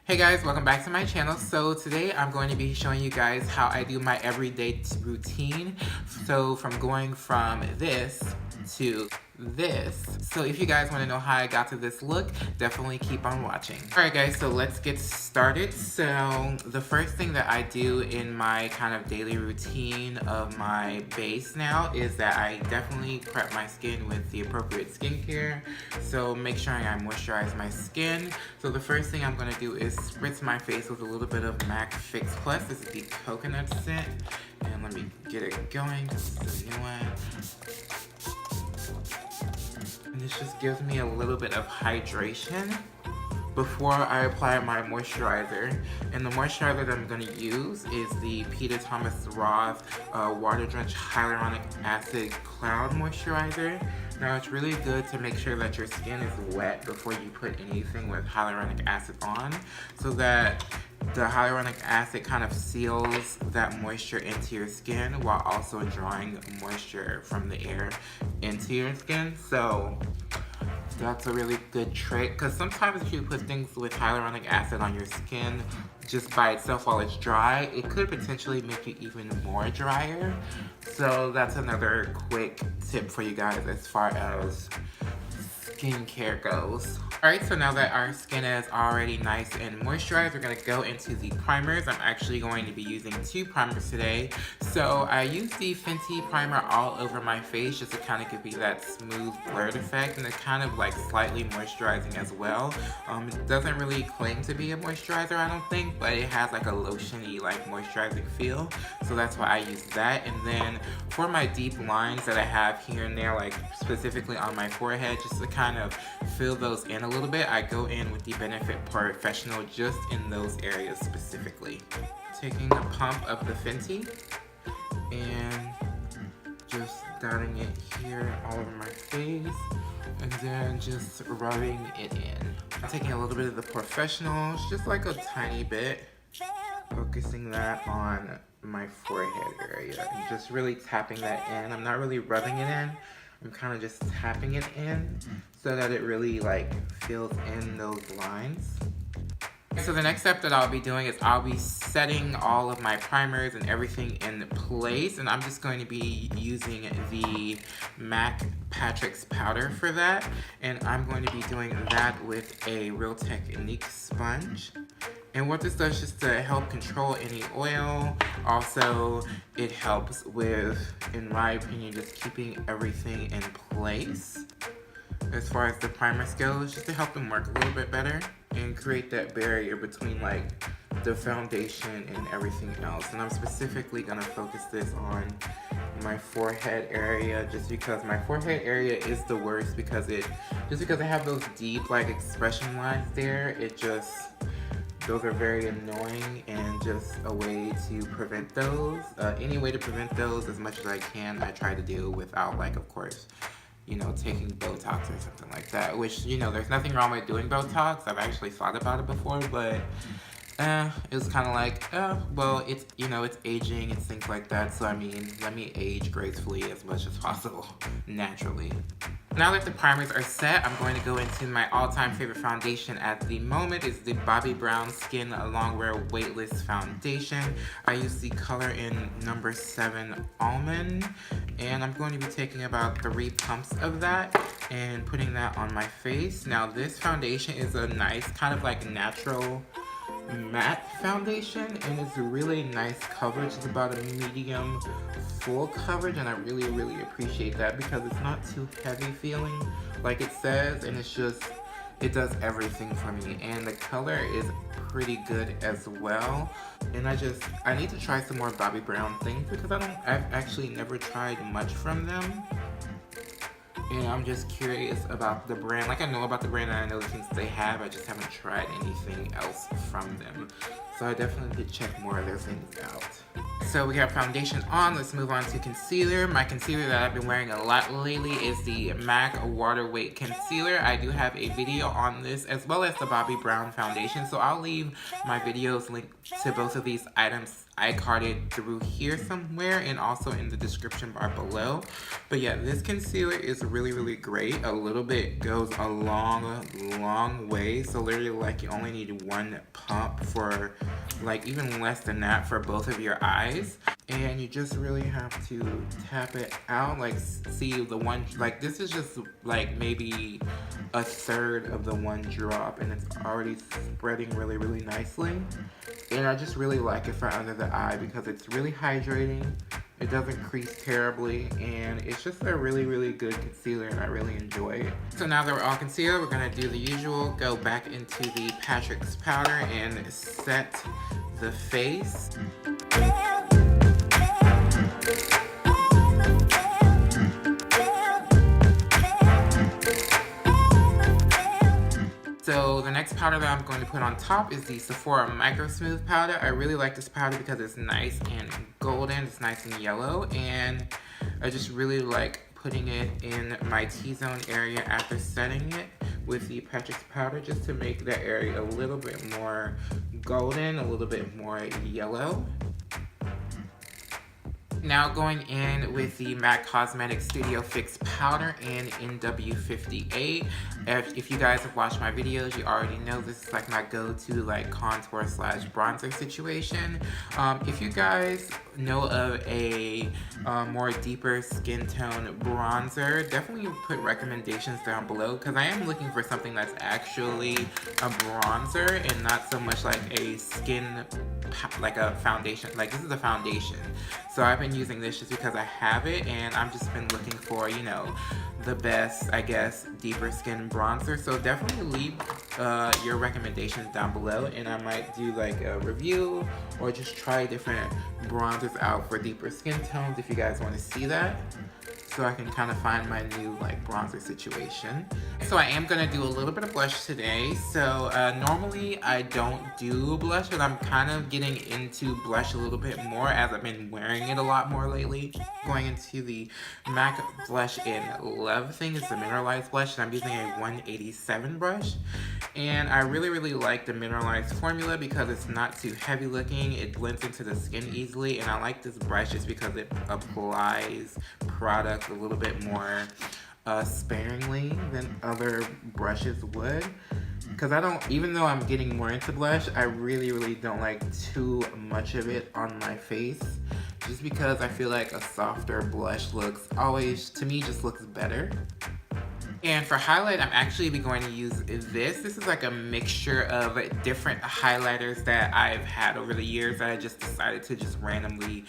Hey guys, welcome back to my channel. So today I'm going to be showing you guys how I do my everyday routine. So from going from this to this. So if you guys want to know how I got to this look, definitely keep on watching. Alright guys, so let's get started. So the first thing that I do in my kind of daily routine of my base now is that I definitely prep my skin with the appropriate skincare. So make sure I moisturize my skin. So the first thing I'm going to do is spritz my face with a little bit of MAC Fix Plus. This is the coconut scent. And let me get it going. This is the new one. And this just gives me a little bit of hydration before I apply my moisturizer. And the moisturizer that I'm going to use is the Peter Thomas Roth Water Drenched Hyaluronic Acid Cloud Moisturizer. Now it's really good to make sure that your skin is wet before you put anything with hyaluronic acid on, so that the hyaluronic acid kind of seals that moisture into your skin while also drawing moisture from the air into your skin. So that's a really good trick, because sometimes if you put things with hyaluronic acid on your skin just by itself while it's dry, it could potentially make you even more drier. So that's another quick tip for you guys as far as skincare goes. Alright, so now that our skin is already nice and moisturized, we're going to go into the primers. I'm actually going to be using 2 primers today. So I use the Fenty Primer all over my face just to kind of give you that smooth blurred effect, and it's kind of like slightly moisturizing as well. It doesn't really claim to be a moisturizer, I don't think, but it has like a lotion-y like moisturizing feel. So that's why I use that. And then for my deep lines that I have here and there, like specifically on my forehead, just to kind of fill those in a little bit, I go in with the Benefit Professional just in those areas specifically. Taking a pump of the Fenty and just dotting it here all over my face, and then just rubbing it in. I'm taking a little bit of the Professional, just like a tiny bit, focusing that on my forehead area and just really tapping that in. I'm not really rubbing it in, I'm kind of just tapping it in so that it really like fills in those lines. So the next step that I'll be doing is I'll be setting all of my primers and everything in place, and I'm just going to be using the MAC Patrick's powder for that, and I'm going to be doing that with a Real Technique sponge. And what this does is just to help control any oil. Also, it helps with, in my opinion, just keeping everything in place as far as the primers goes, just to help them work a little bit better and create that barrier between like the foundation and everything else. And I'm specifically gonna focus this on my forehead area, just because my forehead area is the worst, because I have those deep like expression lines there. Those are very annoying, and just a way to prevent those, any way to prevent those as much as I can, I try to do without, like, of course, you know, taking Botox or something like that, which, you know, there's nothing wrong with doing Botox. I've actually thought about it before, but it was kind of like, well, it's, you know, it's aging and things like that, so I mean, let me age gracefully as much as possible, naturally. Now that the primers are set, I'm going to go into my all-time favorite foundation at the moment. Is the Bobbi Brown Skin Longwear Weightless Foundation. I use the color in number 7 Almond, and I'm going to be taking about 3 pumps of that and putting that on my face. Now this foundation is a nice kind of like natural matte foundation, and it's a really nice coverage. It's about a medium full coverage, and I really appreciate that, because it's not too heavy feeling like it says, and it does everything for me, and the color is pretty good as well. And I need to try some more Bobbi Brown things, because I've actually never tried much from them. And I'm just curious about the brand. Like, I know about the brand and I know the things they have, I just haven't tried anything else from them. So I definitely did check more of those things out. So we have foundation on. Let's move on to concealer. My concealer that I've been wearing a lot lately is the MAC Water Weight Concealer. I do have a video on this as well as the Bobbi Brown foundation. So I'll leave my videos linked to both of these items I-carded through here somewhere and also in the description bar below. But yeah, this concealer is really, really great. A little bit goes a long way. So literally like you only need one pump for like even less than that for both of your eyes. And you just really have to tap it out, like see the one, like this is just like maybe a third of the one drop and it's already spreading really, really nicely. And I just really like it for under the eye because it's really hydrating, it doesn't crease terribly, and it's just a really, really good concealer and I really enjoy it. So now that we're all concealed, we're gonna do the usual, go back into the Patrick's powder and set the face. So the next powder that I'm going to put on top is the Sephora Micro Smooth powder. I really like this powder because it's nice and golden, it's nice and yellow, and I just really like putting it in my T-zone area after setting it with the Patrick's powder just to make that area a little bit more golden, a little bit more yellow. Now going in with the MAC Cosmetics Studio Fix Powder in NW58. If you guys have watched my videos, you already know this is like my go-to like contour slash bronzer situation. If you guys know of a more deeper skin tone bronzer, definitely put recommendations down below because I am looking for something that's actually a bronzer and not so much like a skin, like a foundation. Like this is a foundation. So I've been using this just because I have it and I've just been looking for, you know, the best, I guess, deeper skin bronzer. So definitely leave your recommendations down below and I might do like a review or just try different bronzers out for deeper skin tones if you guys want to see that. So I can kind of find my new like bronzer situation. So I am gonna do a little bit of blush today. So normally I don't do blush, but I'm kind of getting into blush a little bit more as I've been wearing it a lot more lately. Going into the MAC Blush in Love thing, it's the mineralized blush, and I'm using a 187 brush. And I really, really like the mineralized formula because it's not too heavy looking, it blends into the skin easily, and I like this brush just because it applies product a little bit more sparingly than other brushes would. Because I don't, even though I'm getting more into blush, I really, really don't like too much of it on my face. Just because I feel like a softer blush looks always, to me, just looks better. And for highlight, I'm actually going to use this. This is like a mixture of different highlighters that I've had over the years that I just decided to just randomly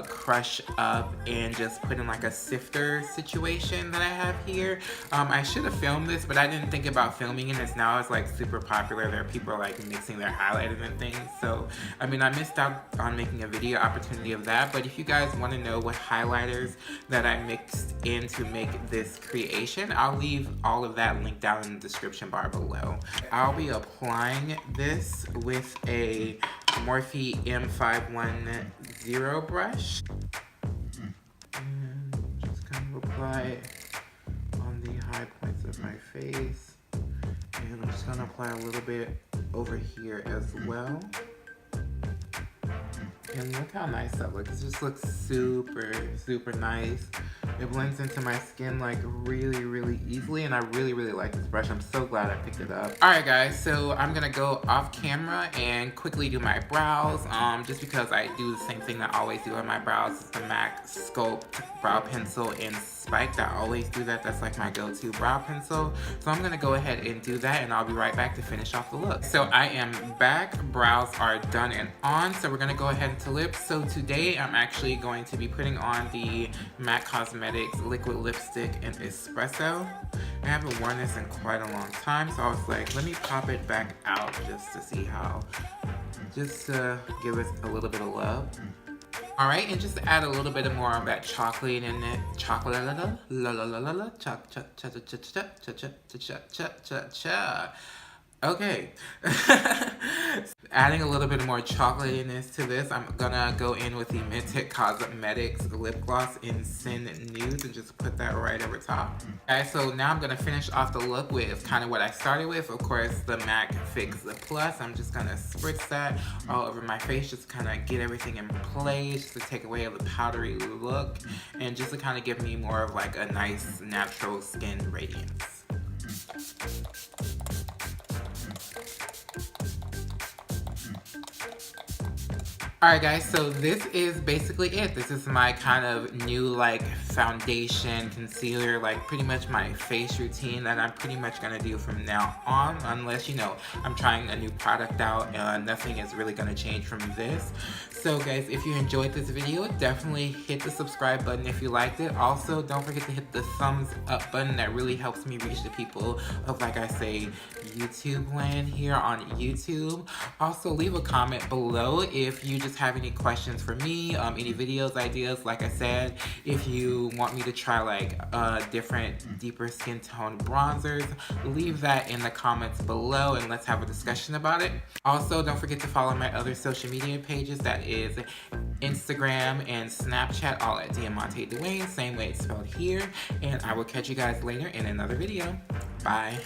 crush up and just put in like a sifter situation that I have here. I should have filmed this, but I didn't think about filming it as now it's like super popular. There are people like mixing their highlighters and things. So, I mean, I missed out on making a video opportunity of that. But if you guys want to know what highlighters that I mixed in to make this creation, I'll leave all of that linked down in the description bar below. I'll be applying this with a Morphe M510 brush. And just kind of apply it on the high points of my face. And I'm just going to apply a little bit over here as well. And look how nice that looks. It just looks super, super nice. It blends into my skin like really, really easily, and I really, really like this brush. I'm so glad I picked it up. Alright guys, so I'm gonna go off camera and quickly do my brows, just because I do the same thing that I always do on my brows. It's the MAC Sculpt Brow Pencil in Spiked. I always do that. That's like my go-to brow pencil. So I'm gonna go ahead and do that, and I'll be right back to finish off the look. So I am back. Brows are done and on, so we're gonna go ahead into lips. So today I'm actually going to be putting on the MAC Cosmetics Liquid Lipstick in Espresso. I haven't worn this in quite a long time, so I was like, let me pop it back out just to see how, just to give it a little bit of love. Alright, and just to add a little bit more of that chocolate in it. Chocolate, okay. adding a little bit more chocolatiness to this, I'm gonna go in with the Mented Cosmetics lip gloss in Sin Nude and just put that right over top. Alright, so now I'm gonna finish off the look with kind of what I started with. Of course, the MAC Fix Plus. I'm just gonna spritz that all over my face, just kind of get everything in place, just to take away the powdery look, and just to kind of give me more of like a nice natural skin radiance. Alright guys, so this is basically it. This is my kind of new like foundation, concealer, like pretty much my face routine that I'm pretty much gonna do from now on, unless, you know, I'm trying a new product out. Nothing is really gonna change from this. So guys, if you enjoyed this video, definitely hit the subscribe button if you liked it. Also, don't forget to hit the thumbs up button. That really helps me reach the people of, like I say, YouTube land here on YouTube. Also, leave a comment below if you just have any questions for me, any videos ideas. Like I said, if you want me to try like different deeper skin tone bronzers, leave that in the comments below and let's have a discussion about it. Also, don't forget to follow my other social media pages. That is Instagram and Snapchat, all at DIAMANTEDUANE, same way it's spelled here. And I will catch you guys later in another video. Bye.